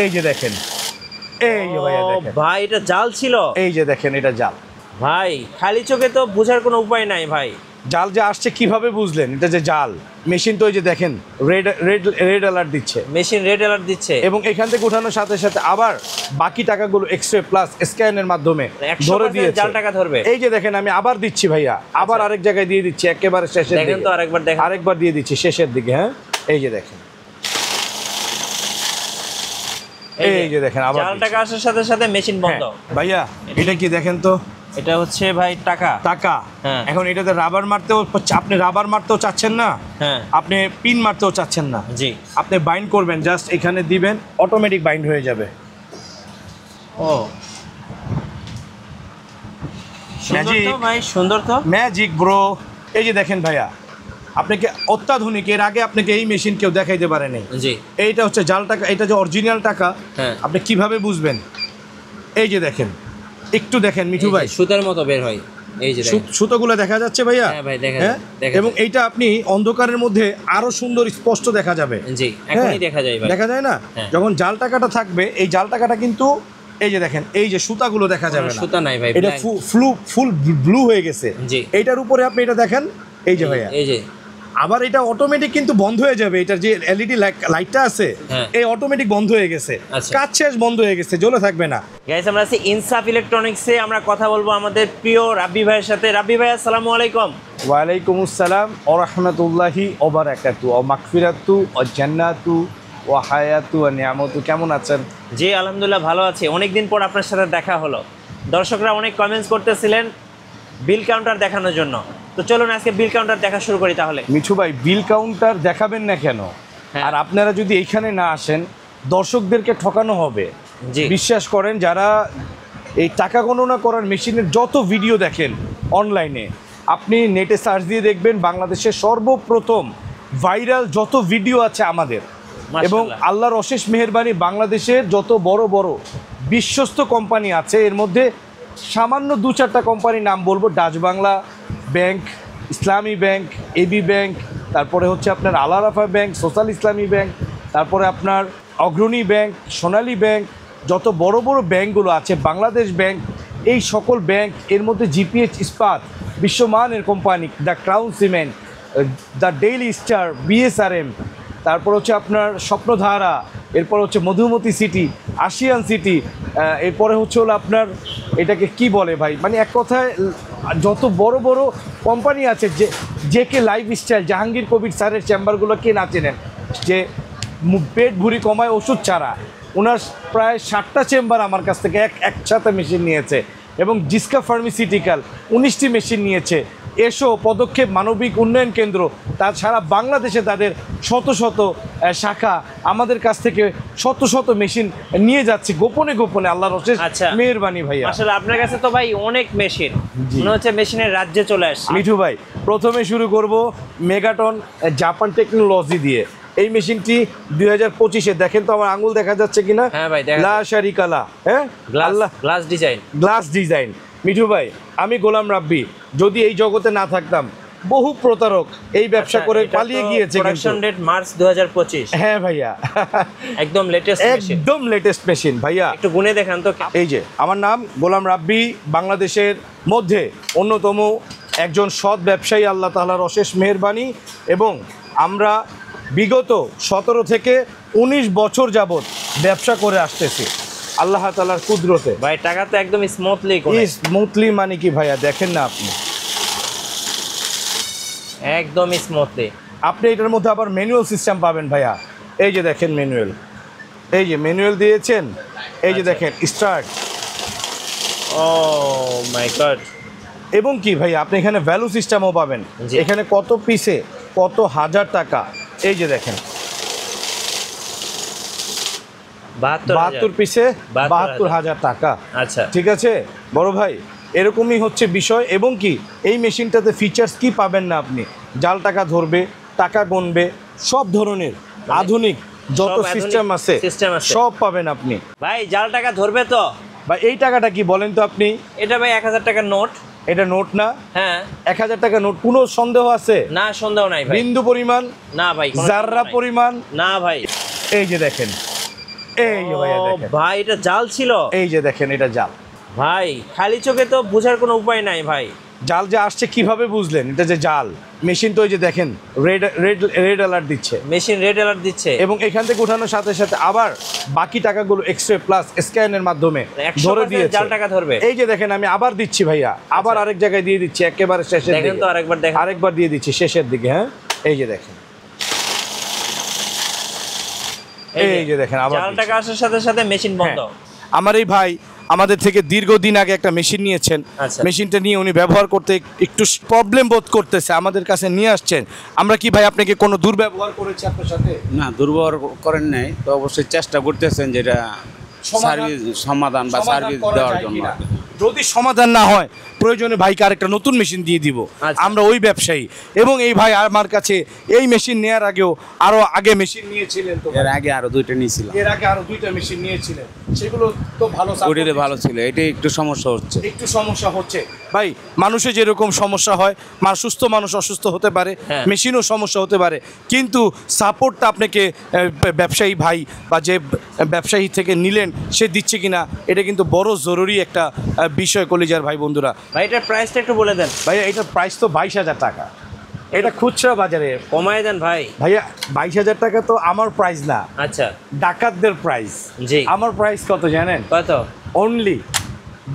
এই যে দেখেন, এই যে ভাইয়া দেখেন ভাই এটা জাল ছিল, এই যে দেখেন এটা জাল। ভাই খালি চোখে তো বোঝার কোনো উপায় নাই ভাই। জাল যে আসছে কিভাবে বুঝলেন এটা যে জাল? মেশিন তো ওই যে দেখেন রেড রেড রেড অ্যালার্ট দিচ্ছে, মেশিন রেড অ্যালার্ট দিচ্ছে, এবং এখান থেকে ওঠানোর সাথে সাথে আবার বাকি টাকাগুলো এক্সরে প্লাস স্ক্যানের মাধ্যমে ধরে দিয়েছে। জাল টাকা ধরবে। এই যে দেখেন আমি আবার দিচ্ছি ভাইয়া, আবার আরেক জায়গায় দিয়ে দিচ্ছি একেবারে শেষের দেখেন দিকে। তো আরেকবার দেখেন, আরেকবার দিয়ে দিচ্ছি শেষের দিকে। হ্যাঁ এই যে দেখেন, এই যে দেখেন আবার জাল টাকা আসার সাথে সাথে মেশিন বন্ধ। ভাইয়া এটা কি দেখেন তো, এটা হচ্ছে ভাই টাকা। টাকা। এখন এটাতে রাবার মারতেও, আপনি রাবার মারতেও চাচ্ছেন না, আপনি পিন মারতেও চাচ্ছেন না, জি আপনি বাইন্ড করবেন, জাস্ট এখানে দিবেন অটোমেটিক বাইন্ড হয়ে যাবে। ও ম্যাজিক ভাই, সুন্দর তো, ম্যাজিক ব্রো। এই যে দেখেন ভাইয়া, আপনাকে অত্যাধুনিক, এর আগে আপনাকে এই মেশিন কেউ দেখাইতে পারে নাই। জি এইটা হচ্ছে জাল টাকা, এটা যে অরিজিনাল টাকা আপনি কিভাবে বুঝবেন? এই যে দেখেন, একটু দেখেন মিঠু ভাই, সুতার মতো বের হয়, এই যে সুতোগুলো দেখা যাচ্ছে ভাইয়া। হ্যাঁ ভাই দেখা যায়, এবং এইটা আপনি অন্ধকারের মধ্যে আরো সুন্দর স্পষ্ট দেখা যাবে। জি এখনই দেখা যায় ভাই, দেখা যায় না? যখন জাল টাকাটা থাকবে, এই জাল টাকাটা কিন্তু এই যে দেখেন, এই যে সুতাগুলো দেখা যাবে না, সুতা নাই ভাই, এটা ফুল ব্লু হয়ে গেছে। জি এইটার উপরে আপনি এটা দেখেন, এই যে ভাইয়া, এই যে আবার এটা অটোমেটিক কিন্তু বন্ধ হয়ে যাবে। এটার যে এলইডি লাইটটা আছে এই অটোমেটিক বন্ধ হয়ে গেছে, কাজ শেষ, বন্ধ হয়ে গেছে, জ্বলে থাকবে না। গাইস আমরা আছি ইনসাফ ইলেকট্রনিক্সে, আমরা কথা বলবো আমাদের প্রিয় রাব্বি ভাইয়ের সাথে। রাব্বি ভাই আসসালামু আলাইকুম। ওয়ালাইকুম আসসালাম ওয়া রাহমাতুল্লাহি ওয়া বারাকাতুহু ওয়া মাগফিরাতু ওয়া জান্নাতু ওয়া হায়াতু ওয়া নিয়ামতু। কেমন আছেন? জি আলহামদুলিল্লাহ ভালো আছি, অনেকদিন পর আপনার সাথে দেখা হলো। দর্শকরা অনেক কমেন্টস করতেছিলেন বিল কাউন্টার দেখানোর জন্য, তো চলুন আজকে বিল কাউন্টার দেখা শুরু করি তাহলে। মিঠু ভাই বিল কাউন্টার দেখাবেন না কেন? আর আপনারা যদি এইখানে না আসেন দর্শকদেরকে ঠকানো হবে। বিশ্বাস করেন, যারা এই টাকা গণনা করার মেশিনের যত ভিডিও দেখেন অনলাইনে, আপনি নেটে সার্চ দিয়ে দেখবেন বাংলাদেশের সর্বপ্রথম ভাইরাল যত ভিডিও আছে আমাদের, এবং আল্লাহর অশেষ মেহেরবানি বাংলাদেশের যত বড় বড় বিশ্বস্ত কোম্পানি আছে, এর মধ্যে সামান্য 2-4টা কোম্পানির নাম বলবো। ডাচ বাংলা ব্যাংক, ইসলামী ব্যাংক, এবি ব্যাংক, তারপরে হচ্ছে আপনার আল আরাফা ব্যাংক, সোশ্যাল ইসলামী ব্যাংক, তারপরে আপনার অগ্রণী ব্যাংক, সোনালী ব্যাংক, যত বড় বড় ব্যাংকগুলো আছে, বাংলাদেশ ব্যাংক, এই সকল ব্যাংক, এর মধ্যে জিপিএইচ ইস্পাত বিশ্বমানের company, the crown cement, the daily star, BSRM, তারপর হচ্ছে আপনার স্বপ্নধারা, এরপর হচ্ছে মধুমতি সিটি, আশিয়ান সিটি, এরপরে হচ্ছে হলো আপনার এটাকে কি বলে ভাই, মানে এক কথায় যত বড় বড় কোম্পানি আছে, যে কে লাইফস্টাইল, জাহাঙ্গীর কবির স্যারের চেম্বারগুলো কে না চেনেন, যে পেট ভুঁড়ি কমায় ওষুধ ছাড়া, ওনার প্রায় 60টা চেম্বার আমার কাছ থেকে একসাথে মেশিন নিয়েছে, এবং জিসকা ফার্মাসিউটিক্যাল 19টি মেশিন নিয়েছে। এসো পদক্ষেপ মানবিক উন্নয়ন কেন্দ্র, তার সারা বাংলাদেশে তাদের শত শত শাখা আমাদের কাছ থেকে শত শত মেশিন নিয়ে যাচ্ছে গোপনে গোপনে, আল্লাহর অশেষ মেহেরবানি ভাইয়া। আসলে আপনার কাছে তো ভাই অনেক মেশিন, মনে হচ্ছে মেশিনের রাজ্যে চলে আসছে। মিঠু ভাই প্রথমে শুরু করব মেগাটন জাপান টেকনোলজি দিয়ে। এই মেশিনটি 2025-এ, দেখেন তো আমার আঙুল দেখা যাচ্ছে কিনা? হ্যাঁ ভাই, লা শারিকালা, হ্যাঁ গ্লাস ডিজাইন। মিঠু ভাই আমি গোলাম রাব্বি, যদি এই জগতে না থাকতাম বহু প্রতারক এই ব্যবসা করে পালিয়ে গিয়েছে। Production date March 2025। হ্যাঁ ভাইয়া, একদম লেটেস্ট মেশিন ভাইয়া, একটু গুনে দেখান তো। এই যে আমার নাম গোলাম রাব্বি, বাংলাদেশের মধ্যে অন্যতম একজন সৎ ব্যবসায়ী, আল্লাহ তাআলার অশেষ মেহেরবানি, এবং আমরা বিগত 17 থেকে 19 বছর যাবৎ ব্যবসা করে আসতেছি আল্লাহ তাআলার কুদরতে। ভাই টাকা তো একদম স্মুথলি মানে কি ভাইয়া, দেখেন না আপনি একদম স্মুথলি। আপনি এটার মধ্যে আবার ম্যানুয়াল সিস্টেম পাবেন ভাইয়া। এই যে দেখেন ম্যানুয়াল, এই যে ম্যানুয়াল দিয়েছেন, এই যে দেখেন স্টার্ট। ও মাই গড। এবং কি ভাইয়া আপনি এখানে ভ্যালু সিস্টেমও পাবেন, এখানে কত পিসে কত হাজার টাকা, এই যে দেখেন 72 পিসে 72,000 টাকা। আচ্ছা ঠিক আছে বড় ভাই, এরকমই হচ্ছে বিষয়। এবং কি এই মেশিনটাতে ফিচার্স কি পাবেন না আপনি, জাল টাকা ধরবে, টাকা গুনবে, সব ধরনের আধুনিক যত সিস্টেম আছে সব পাবেন আপনি। ভাই জাল টাকা ধরবে তো ভাই, এই টাকাটা কি বলেন তো আপনি? এটা ভাই 1000 টাকার নোট। এটা নোট না? হ্যাঁ 1000 টাকা নোট। কোনো সন্দেহ আছে? না সন্দেহ নাই ভাই। বিন্দু পরিমাণ না ভাই, জাররা পরিমাণ না ভাই। এই যে দেখেন এই যে ভাইয়া দেখেন, ভাই এটা জাল ছিল। এই যে দেখেন এটা জাল। ভাই খালি চোখে তো বোঝার কোনো উপায় নাই ভাই। জাল যে আসছে কিভাবে বুঝলেন এটা যে জাল? মেশিন তো ওই যে দেখেন রেড রেড রেড অ্যালার্ট দিচ্ছে, মেশিন রেড অ্যালার্ট দিচ্ছে, এবং এখান থেকে ওঠানোর সাথে সাথে আবার বাকি টাকাগুলো এক্সরে প্লাস স্ক্যানের মাধ্যমে ধরে দিয়েছে। জাল টাকা ধরবে। এই যে দেখেন আমি আবার দিচ্ছি ভাইয়া, আবার আরেক জায়গায় দিয়ে দিচ্ছি একেবারে শেষের দিকে। দেখেন তো আরেকবার দেখেন, আরেকবার দিয়ে দিচ্ছি শেষের দিকে। হ্যাঁ এই যে দেখেন, এই যে দেখেন আবার জাল টাকা আসার সাথে সাথে মেশিন বন্ধ। আমার এই ভাই আমাদের থেকে দীর্ঘদিন আগে একটা মেশিন নিয়েছেন। আচ্ছা। মেশিনটা নিয়ে উনি ব্যবহার করতে একটু প্রবলেম বোধ করতেছে, আমাদের কাছে নিয়ে আসছেন। আমরা কি ভাই আপনাকে কোনো দুর্ব্যবহার করেছি আপনার সাথে? না, দুর্ব্যবহার করেন নাই, তো অবশ্যই চেষ্টা করতেছেন যেটা সার্ভিস সমাধান বা সার্ভিস করা দেওয়ার যায় জন্য। কিনা। যদি সমাধান না হয় প্রয়োজনে ভাইকে আরেকটা নতুন মেশিন দিয়ে দিব। আচ্ছা। আমরা ওই ব্যবসায়ী, এবং এই ভাই আমার কাছে এই মেশিন নেওয়ার আগেও আরো আগে মেশিন নিয়েছিলেন তো? এর আগে আরো 2টা নিয়েছিলাম, এর আগে আরো 2টা মেশিন নিয়েছিলেন, সেগুলো তো ভালো support ওইটাতে ভালো ছিল, এটা একটু সমস্যা হচ্ছে। একটু সমস্যা হচ্ছে ভাই। মানুষের যেরকম সমস্যা হয়, সুস্থ মানুষ অসুস্থ হতে পারে, হ্যাঁ। মেশিনও সমস্যা হতে পারে, কিন্তু সাপোর্টটা আপনাকে ব্যবসায়ী ভাই বা যে ব্যবসায়ী থেকে নিলেন সে দিচ্ছে কিনা, এটা কিন্তু বড় জরুরি একটা বিষয় কলিজার ভাই বন্ধুরা। ভাই এটার প্রাইসটা একটু বলে দেন। ভাইয়া এটার প্রাইস তো 22,000 টাকা, এটা খুচরা বাজারে। কমায় দেন ভাই। ভাইয়া 22,000 টাকা তো আমার প্রাইস না, আচ্ছা ডাকাতদের প্রাইস। জি। আমার প্রাইস কত জানেন? কত? অনলি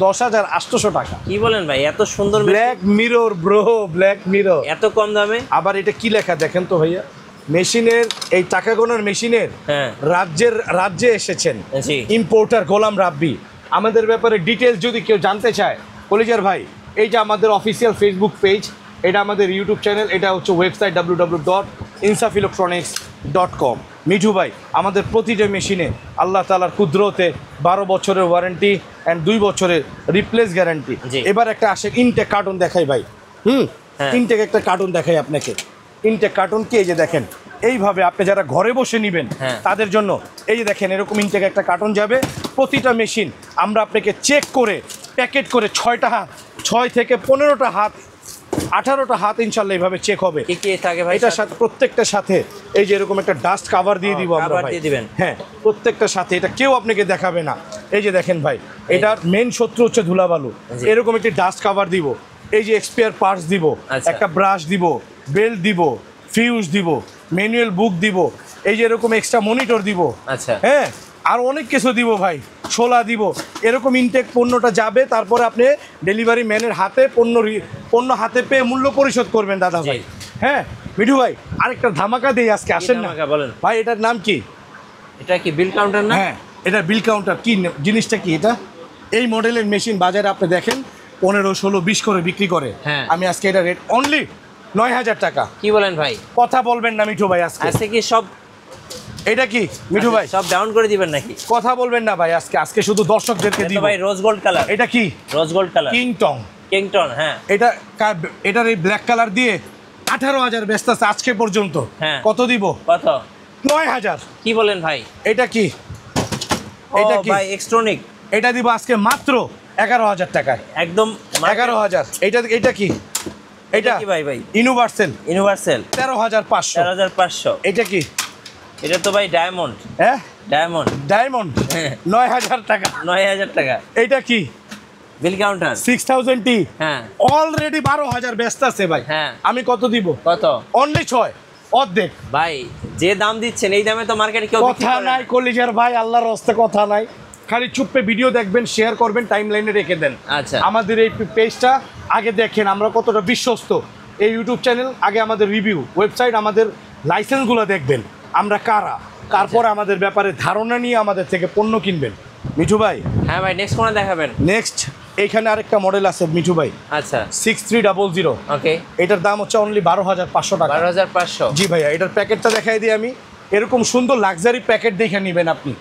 10,800 টাকা। কি বলেন ভাই, এত সুন্দর machine, black mirror bro, black mirror. এত কম দামে? আবার এটা কি লেখা দেখেন তো ভাইয়া, মেশিনের এই টাকা গোনার মেশিনের হ্যাঁ। রাজ্যে এসেছেন জি। ইম্পোর্টার গোলাম রাব্বি। আমাদের ব্যাপারে ডিটেলস যদি কেউ জানতে চায় কলিজার ভাই, এই যে আমাদের অফিসিয়াল ফেসবুক পেজ, এটা আমাদের ইউটিউব চ্যানেল, এটা হচ্ছে ওয়েবসাইট www.insafilectronics.com। মিঠু ভাই আমাদের প্রতিটা মেশিনে আল্লাহ তাআলার কুদরতে 12 বছরের ওয়ারেন্টি অ্যান্ড 2 বছরের রিপ্লেস গ্যারান্টি। জি। এবার একটা আসে ইনটেক কার্টুন দেখাই ভাই। হ্যাঁ। ইনটেক একটা কার্টুন দেখাই আপনাকে। ইনটেক কার্টুন কি, এই যে দেখেন এইভাবে আপনি যারা ঘরে বসে নেবেন হ্যাঁ। তাদের জন্য এই যে দেখেন এরকম ইনটেক একটা কার্টুন যাবে। প্রতিটা মেশিন আমরা আপনাকে চেক করে প্যাকেট করে 6টা হাত, 6 থেকে 15টা হাত, 18টা হাত ইনশাল্লাহ এইভাবে চেক হবে। কি কি থাকে ভাই? এটার সাথে প্রত্যেকটার সাথে এই যে এরকম একটা ডাস্ট কাভার দিয়ে দিব আমরা cover ভাই। দিয়ে দিবেন। হ্যাঁ, প্রত্যেকটার সাথে, এটা কেউ আপনাকে দেখাবে না। এই যে দেখেন ভাই, এটার মেন শত্রু হচ্ছে ধুলাবালু। জি। এরকম একটি ডাস্ট কাভার দিব, এই যে এক্সপায়ার পার্টস দিব, আচ্ছা। একটা ব্রাশ দিব, বেল্ট দিব, ফিউজ দিব, ম্যানুয়াল বুক দিব, এই যে এরকম এক্সট্রা মনিটর দিব। আচ্ছা। হ্যাঁ, আর অনেক কিছু দিব ভাই, ছোলা দিব। এরকম ইনটেক পণ্যটা যাবে, তারপরে আপনি ডেলিভারি ম্যানের হাতে পণ্য হাতে পেয়ে মূল্য পরিশোধ করবেন দাদা ভাই। জি। হ্যাঁ মিঠু ভাই, আরেকটা ধামাকা দিই আজকে, আসেন না ধামাকা বলেন। ভাই। এটার নাম কি? এটা কি বিল কাউন্টার না? হ্যাঁ, এটা বিল কাউন্টার। কি জিনিসটা কি এটা? এই মডেলের মেশিন বাজারে আপনি দেখেন 15, 16, 20 করে বিক্রি করে। হ্যাঁ। আমি আজকে এটা রেট অনলি 9,000 টাকা। কি বলেন ভাই? কথা বলবেন না মিঠু ভাই আজকে। আজকে কি সব এটা কি মিঠু ভাই? সব ডাউন করে দিবেন নাকি? কথা বলবেন না ভাই আজকে শুধু দর্শকদেরকে এটা দিব। তো ভাই রোজ গোল্ড কালার। এটা কি? রোজ গোল্ড কালার, কিংটং। কিংটন। হ্যাঁ। এটার এই ব্ল্যাক কালার দিয়ে 18,000 ব্যস্ত আছে আজকে পর্যন্ত। হ্যাঁ। কত দিব? কত? 9,000। কি বলেন ভাই? এটা কি? এটা এটা কি কি? ভাই? এক্সট্রনিক। এটা দিব আজকে মাত্র 11,000 টাকায়। একদম 11,000। এটা কি? এটা কি ভাই? ইউনিভার্সাল। ইউনিভার্সাল 13,500। 4500। এটা কি? এটা তো ভাই ডায়মন্ড। হ্যাঁ, ডায়মন্ড ডায়মন্ড। হ্যাঁ। 9,000 টাকা। 9000 টাকা। এটা কি? বিল কাউন্টার। 6,000 টি। হ্যাঁ। অলরেডি 12,000 ব্যস্ত আছে ভাই। হ্যাঁ। আমি কত দিব? কত? অনলি 6, অর্ধেক। ভাই যে দাম দিচ্ছেন এই দামে তো মার্কেটে কেউ বিক্রি কথা করে নাই না। কলিজার ভাই, আল্লাহর রাস্তে কথা নাই। খালি চুপে ভিডিও দেখবেন, শেয়ার করবেন, টাইম লাইনে রেখে দেন। আচ্ছা। আমাদের এই পেজটা আগে দেখেন আমরা কতটা বিশ্বস্ত। এই ইউটিউব চ্যানেল আগে আমাদের রিভিউ, ওয়েবসাইট, আমাদের লাইসেন্সগুলো দেখবেন আমরা কারা, তারপরে আমাদের ব্যাপারে ধারণা নিয়ে আমাদের থেকে পণ্য কিনবেন। মিঠু ভাই, হ্যাঁ ভাই, নেক্সট কোনটা দেখাবেন? নেক্সট এইখানে আরেকটা মডেল আছে মিঠু ভাই, আচ্ছা। 6300। ওকে। এটার দাম হচ্ছে অনলি 12,500 টাকা। 12500। জি ভাইয়া, এটার প্যাকেটটা দেখাই দিই আমি। এরকম সুন্দর লাক্সারি প্যাকেট দেখে নেবেন আপনি।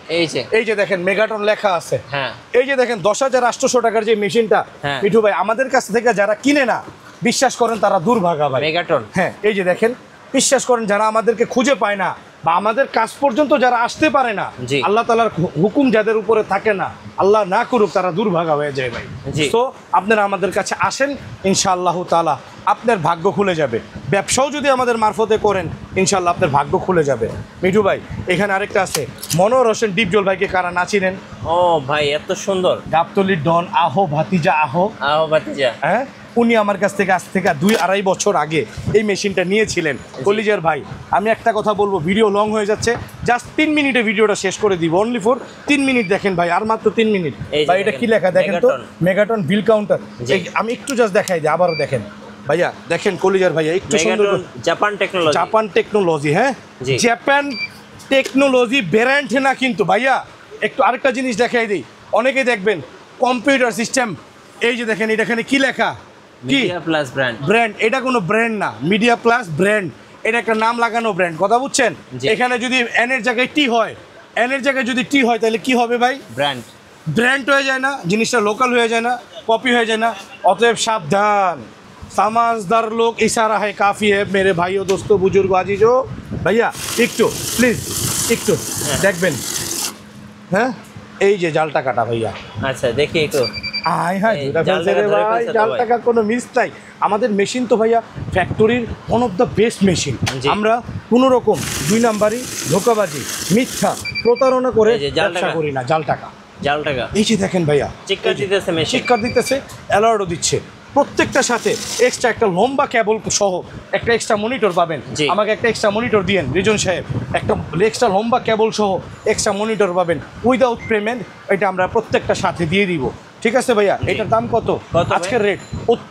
এই যে দেখেন মেগাটন লেখা আছে। হ্যাঁ। এই যে দেখেন 10,800 টাকার যে মেশিনটা। হ্যাঁ। মিঠু ভাই, আমাদের কাছ থেকে যারা কিনে না, বিশ্বাস করেন তারা দুর্ভাগা ভাই। মেগাটন। হ্যাঁ, এই যে দেখেন, বিশ্বাস করেন যারা আমাদেরকে খুঁজে পায় না বা আমাদের কাজ পর্যন্ত যারা আসতে পারে না, জি। আল্লাহ তাআলার হুকুম যাদের উপরে থাকে না, আল্লাহ না করুক, তারা দুর্ভাগা হয়ে যায় ভাই। জি। তো আপনারা আমাদের কাছে আসেন, ইনশাআল্লাহ তাআলা আপনার ভাগ্য খুলে যাবে। ব্যবসাও যদি আমাদের মারফতে করেন ইনশাল্লাহ আপনার ভাগ্য খুলে যাবে। মিঠু ভাই এখানে আরেকটা আছে, মনোহর হোসেন ডিপজল ভাইকে কারা না চিনেন? ও ভাই এত সুন্দর। গাবতলির ডন, আহো ভাতিজা আহো। আও ভাতিজা। হ্যাঁ, উনি আমার কাছ থেকে আজ থেকে 2-2.5 বছর আগে এই মেশিনটা নিয়েছিলেন। কলিজার ভাই আমি একটা কথা বলবো, ভিডিও লং হয়ে যাচ্ছে, জাস্ট 3 মিনিটে ভিডিওটা শেষ করে দিব, অনলি ফর 3 মিনিট দেখেন ভাই, আর মাত্র 3 মিনিট। ভাই এটা কি লেখা দেখেন তো, মেগাটন বিল কাউন্টার। আমি একটু জাস্ট দেখাই দিই, আবারও দেখেন ভাইয়া, দেখেন কলিজার ভাইয়া একটু সুন্দর, জাপান টেকনোলজি। জাপান টেকনোলজি, হ্যাঁ জি। জাপান টেকনোলজি ব্র্যান্ড না কিন্তু ভাইয়া। একটু আরেকটা জিনিস দেখাই দিই, অনেকেই দেখবেন কম্পিউটার সিস্টেম, এই যে দেখেন এটা এখানে কি লেখা, কি মিডিয়া প্লাস ব্র্যান্ড। ব্র্যান্ড, এটা কোনো ব্র্যান্ড না, মিডিয়া প্লাস ব্র্যান্ড, এটা একটা নাম লাগানো ব্র্যান্ড, কথা বুঝছেন? জি। এখানে যদি এন এর জায়গায় টি হয়, এন এর জায়গায় যদি টি হয় তাহলে কি হবে ভাই? ব্র্যান্ড। ব্র্যান্ড হয়ে যায় না, জিনিসটা লোকাল হয়ে যায় না, কপি হয়ে যায় না। অতএব সাবধান, সমাজদার লোক ইশারা है काफ़ी है मेरे भाइयों दोस्तों बुजुर्ग আজিজো। ভাইয়া একটু প্লিজ একটু দেখবেন, হ্যাঁ এই যে জালটা কাটা ভাইয়া, আচ্ছা দেখি একটু। আয় হ্যাঁ, এই যেটা জাল ফেলছে রে টাকা ধরে ভাই, ফেলছে তো জাল ভাই। টাকা কোনো মিস নাই। আমাদের মেশিন তো ভাইয়া ফ্যাক্টরির one of the best machine. জি। আমরা কোনো রকম 2 নাম্বারি, ধোকাবাজি, মিথ্যা, প্রতারণা করে এই যে জাল ব্যবসা টাকা। করি না। জাল টাকা, জাল টাকা। এই যে দেখেন ভাইয়া, চিৎকার দিতেছে মেশিন। চিৎকার দিতেছে, অ্যালার্টও দিচ্ছে। প্রত্যেকটার সাথে এক্সট্রা একটা লম্বা কেবল সহ একটা এক্সট্রা মনিটর পাবেন। জি। আমাকে একটা এক্সট্রা মনিটর দিয়েন রিজন সাহেব, একটা এক্সট্রা লম্বা কেবল সহ এক্সট্রা মনিটর পাবেন উইদাউট পেমেন্ট। এটা আমরা প্রত্যেকটার সাথে দিয়ে দিব, ঠিক আছে ভাইয়া? এটার দাম কত? কত ভাই? আজকের রেট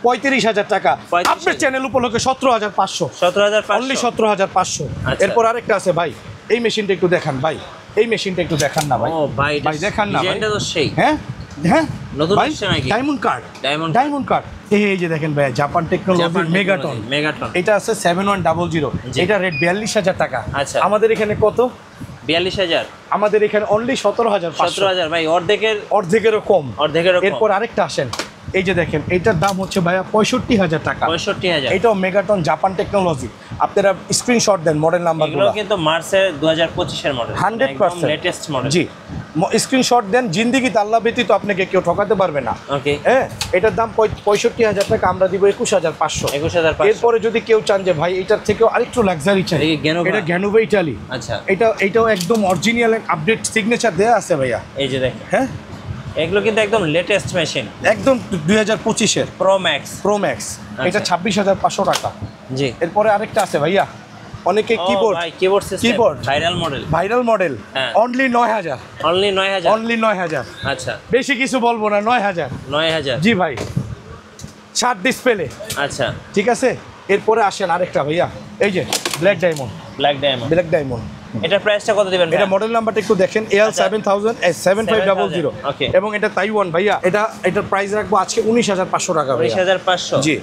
35,000 টাকা। 35,000 আপনার চ্যানেল উপলক্ষে 17,500, 17,500 অনলি 17,500। আচ্ছা। এরপর আরেকটা আছে ভাই, এই মেশিনটা একটু দেখান ভাই, এই মেশিনটা একটু দেখান না ভাই। ও ভাই ভাই দেখান না ভাই, ডিজাইনটা তো সেই। হ্যাঁ হ্যাঁ নতুন ভাই, আসছে নাকি? Diamond card, Diamond diamond card. এই যে দেখেন ভাই, জাপান টেকনোলজি মেগাটন, মেগাটন। এটা আছে 7100, জি। এটা রেট 42,000 টাকা। আচ্ছা। আমাদের এখানে কত? 42,000। আমাদের এখানে অনলি 17,500, 17,000 ভাই, অর্ধেকেরও কম। অর্ধেকেরও কম। এরপর আরেকটা আসেন, এই যে দেখেন এটার দাম হচ্ছে ভাইয়া 65,000 টাকা। 65,000। এটাও মেগাটন জাপান টেকনোলজি। আপনারা স্ক্রিনশট দেন মডেল এগুলো নাম্বারগুলো, কিন্তু মার্চের 2025 এর মডেল। 100% latest model. জি, স্ক্রিনশট দেন, জিন্দিগিতে আল্লাহ ব্যতীত আপনাকে কেউ ঠকাতে পারবে না। ওকে। হ্যাঁ, এটার দাম 65,000 টাকা, আমরা দিব 21,500। 21,500। এরপরে যদি কেউ চান যে ভাই এটার থেকেও আরেকটু লাক্সারি চাই, এই Genova। এটা গ্যানোভা ইটালি। আচ্ছা। এটাও একদম অরিজিনাল আপডেট সিগনেচার দেয়া আছে ভাইয়া। এই যে দেখেন, হ্যাঁ, এগুলো কিন্তু একদম লেটেস্ট মেশিন। একদম 2025-এর প্রো ম্যাক্স। প্রো ম্যাক্স, এটা 26,500 টাকা। জি। এরপরে আরেকটা আছে ভাইয়া, অনেকে keyboard, keyboard system, Keyboard। Viral model. Viral model, হ্যাঁ। Only 9,000, only 9,000। অনলি 9,000। আচ্ছা, বেশি কিছু বলবো না, 9,000। 9,000। জি ভাই, 60 ডিসপ্লে, আচ্ছা, ঠিক আছে। এরপরে আসেন আরেকটা ভাইয়া, এই যে black diamond, black diamond. Black diamond. এটার প্রাইসটা কত দিবেন? এটা মডেল নাম্বারটা একটু দেখেন, AL7500 ওকে। এবং এটা তাইওয়ান ভাইয়া। এটার প্রাইস রাখবো আজকে 19,500 টাকা ভাইয়া। 19,500। জি,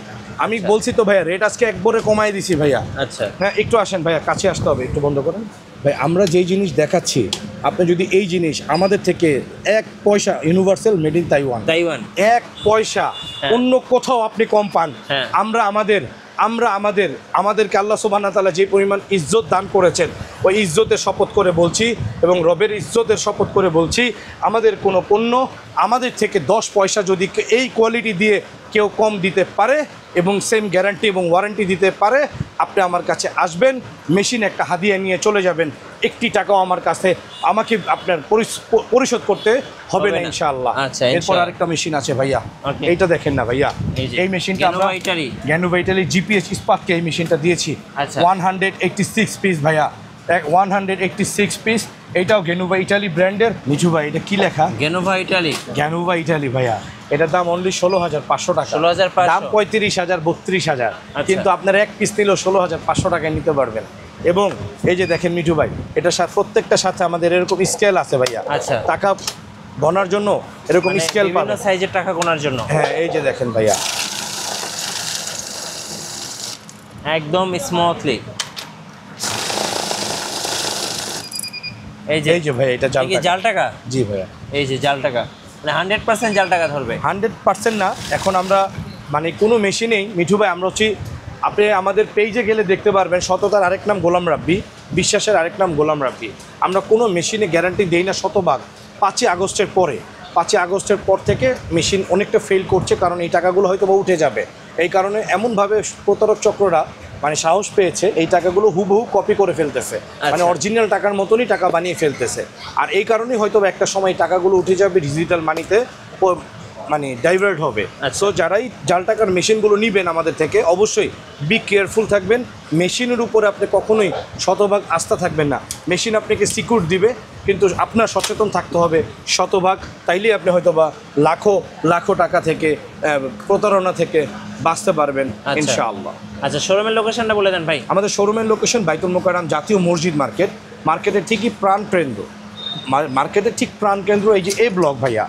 আমি বলছি তো ভাইয়া, রেট আজকে একবারে কমাই দিছি ভাইয়া। আচ্ছা। হ্যাঁ, একটু আসেন ভাইয়া, কাছে আসতে হবে, একটু বন্ধ করেন ভাই। আমরা যেই জিনিস দেখাচ্ছি, আপনি যদি এই জিনিস আমাদের থেকে 1 পয়সা, universal made in Taiwan, Taiwan. 1 পয়সা হ্যাঁ। অন্য কোথাও আপনি কম পান। হ্যাঁ। আমাদেরকে আল্লাহ সুবহানাহু ওয়া তাআলা যে পরিমাণ ইজ্জত দান করেছেন, ওই ইজ্জতের শপথ করে বলছি এবং রবের ইজ্জতের শপথ করে বলছি, আমাদের কোনো পণ্য আমাদের থেকে 10 পয়সা যদি এই কোয়ালিটি দিয়ে কেউ কম দিতে পারে এবং সেম গ্যারান্টি এবং ওয়ারেন্টি দিতে পারে, আপনি আমার কাছে আসবেন, মেশিন একটা হাদিয়া নিয়ে চলে যাবেন, 1 টাকাও আমার কাছে আমাকে আপনার পরিশোধ করতে হবে না ইনশাআল্লাহ। আচ্ছা, এরপর ইনশাআল্লাহ। আরেকটা মেশিন আছে ভাইয়া, Okay. এইটা দেখেন না ভাইয়া, এই যে, এই মেশিনটা আমরা Genova Italy। গ্যানোভা ইটালি জিপিএস ইস্পাতকে এই মেশিনটা দিয়েছি। আচ্ছা। 186 পিস ভাইয়া, 186 পিস। এটাও গ্যানোভা ইটালি ব্র্যান্ডের। মিঠু ভাই, এটা কি লেখা? Genova Italy। গ্যানোভা ইটালি ভাইয়া। এটার দাম অনলি 16,500 টাকা। 16,500। দাম 35,000, 32,000, আচ্ছা। কিন্তু আপনার এক পিস নিলেও 16,500 টাকায় নিতে পারবেন। এবং এই যে দেখেন মিঠু ভাই, এটার সাথে প্রত্যেকটার সাথে আমাদের এরকম স্কেল আছে ভাইয়া। আচ্ছা। টাকা গণার জন্য এরকম মানে স্কেল বিভিন্ন পাবেন। সাইজের টাকা গোনার জন্য। হ্যাঁ, এই যে দেখেন ভাইয়া, একদম স্মুথলি। এই যে ভাই, এটা এই কি জাল টাকা? জি ভাইয়া, এই যে জাল টাকা, মানে 100% জাল টাকা ধরবে। 100% না। এখন আমরা মানে কোনো মেশিনেই মিঠু ভাই, আমরা হচ্ছি, আপনি আমাদের পেজে গেলে দেখতে পারবেন, সততার আরেক নাম গোলাম রাব্বি, বিশ্বাসের আরেক নাম গোলাম রাব্বি। আমরা কোনো মেশিনে গ্যারান্টি দেই না শতভাগ। 5ই আগস্টের পরে, 5ই আগস্টের পর থেকে মেশিন অনেকটা ফেল করছে, কারণ এই টাকাগুলো হয়তো বা উঠে যাবে। এই কারণে এমনভাবে প্রতারক চক্ররা মানে সাহস পেয়েছে এই টাকাগুলো হুবহু কপি করে ফেলতেছে, মানে অরিজিনাল টাকার মতনই টাকা বানিয়ে ফেলতেছে। আর এই কারণেই হয়তো একটা সময় টাকাগুলো উঠে যাবে ডিজিটাল মানিতে, মানে ডাইভার্ট হবে। সো যারাই জাল টাকার মেশিনগুলো নেবেন আমাদের থেকে অবশ্যই বি কেয়ারফুল থাকবেন। মেশিনের উপরে আপনি কখনোই শতভাগ আস্থা থাকবেন না। মেশিন আপনাকে সিকিউর দিবে, কিন্তু আপনার সচেতন থাকতে হবে শতভাগ, তাইলেই আপনি হয়তো বা লাখো লাখো টাকা থেকে প্রতারণা থেকে বাঁচতে পারবেন ইনশাআল্লাহ। আচ্ছা, শোরুমের লোকেশনটা বলে দেন ভাই। আমাদের শোরুমের লোকেশন বাইতুল মোকাররম জাতীয় মসজিদ মার্কেট, মার্কেটের ঠিকই প্রাণকেন্দ্র, মার্কেটের ঠিক প্রাণকেন্দ্র এই যে এ ব্লক ভাইয়া,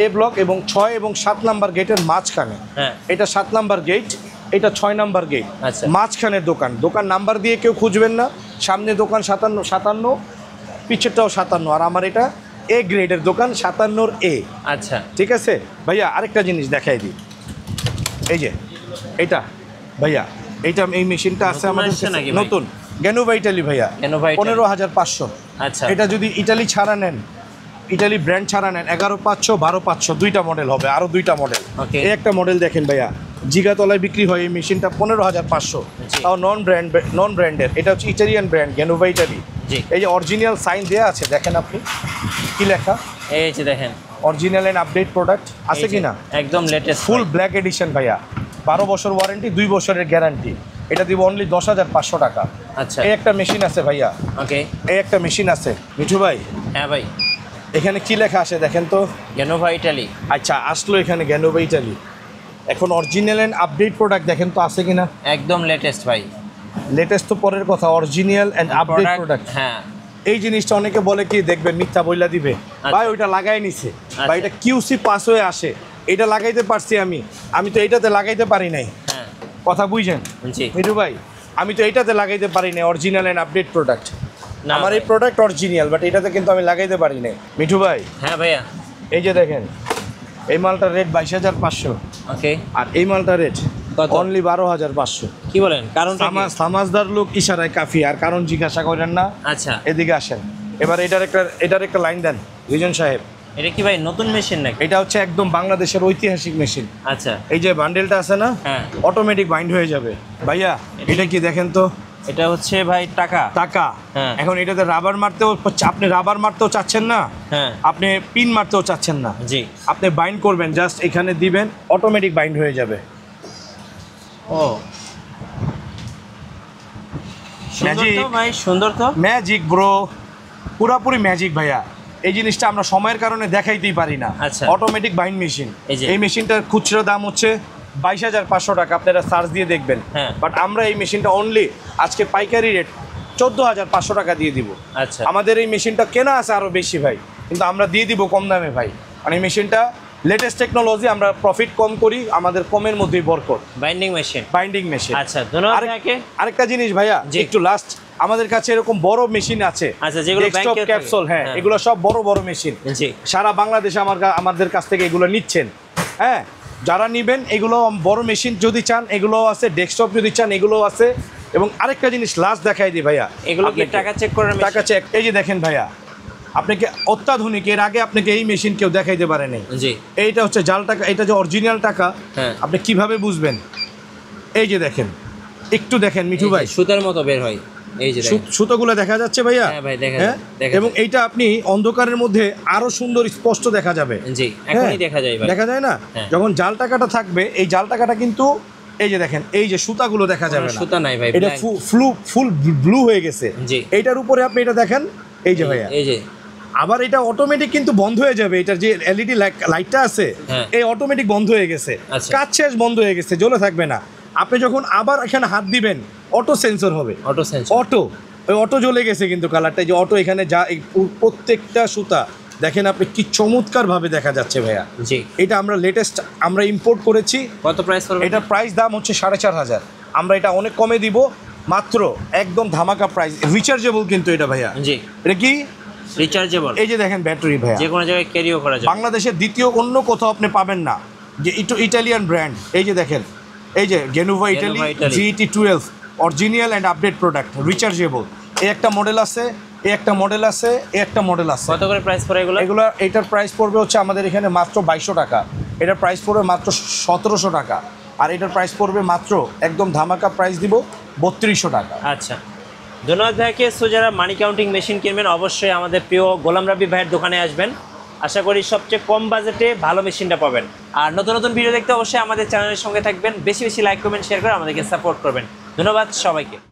এ ব্লক এবং 6 এবং 7 নাম্বার গেটের মাঝখানে। এটা 7 নাম্বার গেট, এটা 6 নাম্বার গেট, মাঝখানের দোকান। দোকান নাম্বার দিয়ে কেউ খুঁজবেন না, সামনে দোকান 57, পিছেরটাও 57, আর আমার এটা এ গ্রেডের দোকান 57 এ। আচ্ছা, ঠিক আছে ভাইয়া। আরেকটা জিনিস দেখাই দিই, এই যে এটা ভাইয়া, এইটা এই মেশিনটা আছে আমাদের নতুন গ্যানোভা ইটালি ভাইয়া, 15,500। আচ্ছা, এটা যদি ইটালি ছাড়া নেন, ইটালি ব্র্যান্ড ছাড়া নেন 11,500 12,500 দুইটা মডেল হবে, আরও দুইটা মডেল। এই একটা মডেল দেখেন ভাইয়া, জিগাতলায় বিক্রি হয় এই মেশিনটা 15,500, তাও নন ব্র্যান্ডের। এটা হচ্ছে ইটালিয়ান ব্র্যান্ড গ্যানোভা ইটালি। এই যে অরিজিনাল সাইন দেওয়া আছে, দেখেন আপনি কি লেখা, এই যে দেখেন অরিজিনাল এন্ড আপডেট প্রোডাক্ট আছে কিনা, একদম লেটেস্ট ফুল ব্ল্যাক এডিশন ভাইয়া, 12 বছর ওয়ারেন্টি, 2 বছরের গ্যারান্টি। এটা দিব অনলি 10,500 টাকা। আচ্ছা, এই একটা মেশিন আছে ভাইয়া, ওকে, এই একটা মেশিন আছে মিঠু ভাই। হ্যাঁ ভাই, এখানে কি লেখা আছে দেখেন তো, গ্যানোভা ইটালি। আচ্ছা, আসলো এখানে গ্যানোভা ইটালি। এখন অরিজিনাল এন্ড আপডেট প্রোডাক্ট দেখেন তো আছে কিনা, একদম লেটেস্ট ভাই। লেটেস্ট তো পরের কথা, অরিজিনাল এন্ড আপডেট প্রোডাক্ট। হ্যাঁ, এই জিনিসটা অনেকে বলে কি দেখবেন মিথ্যা বইলা দিবে, ভাই ওইটা লাগাই নিছে, ভাই এটা কিউসি পাস হয়ে আসে, এটা লাগাইতে পারছি আমি তো এইটাতে লাগাইতে পারি নাই। কথা বুঝছেন মিঠু ভাই, আমি তো এইটাতে লাগাইতে পারি নাই অরিজিনাল এন্ড আপডেট প্রোডাক্ট। আমার এই প্রোডাক্ট অরিজিনাল, বাট এটাতে কিন্তু আমি লাগাইতে পারি নাই মিঠু ভাই। হ্যাঁ ভাইয়া, এই যে দেখেন এই মালটার রেট 22,500। ওকে, আর এই মালটার রেট অনলি 12,500। কি বলেন? কারণ সামাজদার লোক ইশারায় কাফি, আর কারণ জিজ্ঞাসা করেন না। আচ্ছা, এদিকে আসেন এবার, এটার একটা লাইন দেন রিজন সাহেব। এটা কি ভাই নতুন মেশিন নাকি? এটা হচ্ছে একদম বাংলাদেশের ঐতিহাসিক মেশিন। আচ্ছা, এই যে বান্ডেলটা আছে না, অটোমেটিক বাইন্ড হয়ে যাবে ভাইয়া। এটা কি দেখেন তো, এটা হচ্ছে ভাই টাকা। এখন এটাতে রাবার মারতেও, আপনি রাবার মারতেও চাচ্ছেন না, আপনি পিন মারতেও চাচ্ছেন না, জি, আপনি বাইন্ড করবেন, জাস্ট এখানে দিবেন, অটোমেটিক বাইন্ড হয়ে যাবে। ও ম্যাজিক ভাই, সুন্দর তো, ম্যাজিক ব্রো, পুরাপুরি ম্যাজিক ভাইয়া। এই জিনিসটা আমরা সময়ের কারণে দেখাইতেই পারি না। অটোমেটিক বাইন্ড মেশিন, এই মেশিনটার খুচরা দাম হচ্ছে 22,500 টাকা, আপনারা সার্চ দিয়ে দেখবেন। বাট আমরা এই মেশিনটা অনলি আজকে পাইকারি রেট 14,500 টাকা দিয়ে দিব। আচ্ছা, আমাদের এই মেশিনটা কেনা আছে আরও বেশি ভাই, কিন্তু আমরা দিয়ে দিব কম দামে ভাই। মানে এই মেশিনটা লেটেস্ট টেকনোলজি, আমরা প্রফিট কম করি, আমাদের কমের মধ্যেই বরকত। Binding machine. আচ্ছা, ধন্যবাদ। আরেকটা জিনিস ভাইয়া, একটু লাস্ট, আমাদের কাছে এরকম বড় মেশিন আছে, আচ্ছা, যেগুলো ডেস্কটপ ক্যাপসুল, হ্যাঁ, এগুলো সব বড় বড় মেশিন। সারা বাংলাদেশে আমাদের কাছ থেকে এগুলো নিচ্ছেন। হ্যাঁ, যারা নিবেন এগুলো বড় মেশিন যদি চান এগুলোও আছে, ডেস্কটপ যদি চান এগুলোও আছে। এবং আরেকটা জিনিস লাস্ট দেখাই দিই ভাইয়া, এগুলো কি টাকা চেক করার মেশিন? টাকা চেক। এই যে দেখেন ভাইয়া, আপনাকে অত্যাধুনিক, এর আগে আপনাকে এই মেশিন কেউ দেখাইতে পারে নাই। এইটা হচ্ছে জাল টাকা, এটা যে অরিজিনাল টাকা আপনি কিভাবে বুঝবেন? এই যে দেখেন, একটু দেখেন মিঠু ভাই, সুতার মতো বের হয়, এই যে সুতোগুলো দেখা যাচ্ছে ভাইয়া। হ্যাঁ ভাই, দেখা যায়। এবং এইটা আপনি অন্ধকারের মধ্যে আরো সুন্দর স্পষ্ট দেখা যাবে। জি, এখনই দেখা যায় ভাই, দেখা যায় না? যখন জাল টাকাটা থাকবে, এই জাল টাকাটা কিন্তু এই যে দেখেন, এই যে সুতাগুলো দেখা যাবে না, সুতা নাই ভাই, এটা ফুল ব্লু হয়ে গেছে। এইটার উপরে আপনি এটা দেখেন, এই যে ভাইয়া, এই যে আবার এটা অটোমেটিক কিন্তু বন্ধ হয়ে যাবে। এটার যে এলইডি লাইটটা আছে, এই অটোমেটিক বন্ধ হয়ে গেছে, কাজ শেষ, বন্ধ হয়ে গেছে, জ্বলে থাকবে না। আপনি যখন আবার এখানে হাত দিবেন, অটো সেন্সর হবে, অটো জ্বলে গেছে কিন্তু কালারটা, যে অটো এখানে যা প্রত্যেকটা সুতা দেখেন আপনি কি চমৎকার ভাবে দেখা যাচ্ছে ভাইয়া। জি, এটা আমরা লেটেস্ট আমরা ইম্পোর্ট করেছি। কত প্রাইস পড়বে? এটা প্রাইস দাম হচ্ছে 4,500। আমরা এটা অনেক কমে দিব, মাত্র একদম ধামাকা প্রাইস, রিচার্জেবল কিন্তু এটা ভাইয়া। জি, এটা কি রিচার্জেবল? এই যে দেখেন ব্যাটারি ভাইয়া, যে কোনো জায়গায় ক্যারিও করা যায়। বাংলাদেশের দ্বিতীয় অন্য কোথাও আপনি পাবেন না, যে ইটালিয়ান ব্র্যান্ড। এই যে দেখেন, এই যে Genova Italy GT12 original and update product, rechargeable. এই একটা মডেল আছে, এই একটা মডেল আছে, এই একটা মডেল আছে। কত করে প্রাইস পড়ে এগুলো? এটার প্রাইস পড়বে হচ্ছে আমাদের এখানে মাত্র 2200 টাকা, এটার প্রাইস পড়বে মাত্র 1700 টাকা। আর এটার প্রাইস পড়বে মাত্র একদম ধামাকা প্রাইস দিব 3200 টাকা। আচ্ছা, ধন্যবাদ ভাইকে। সো যারা মানি কাউন্টিং মেশিন কিনবেন অবশ্যই আমাদের প্রিয় গোলাম রাব্বি ভাইয়ের দোকানে আসবেন, আশা করি সবচেয়ে কম বাজেটে ভালো মেশিনটা পাবেন। আর নতুন নতুন ভিডিও দেখতে অবশ্যই আমাদের চ্যানেলের সঙ্গে থাকবেন, বেশি বেশি লাইক কমেন্ট শেয়ার করে আমাদেরকে সাপোর্ট করবেন। ধন্যবাদ সবাইকে।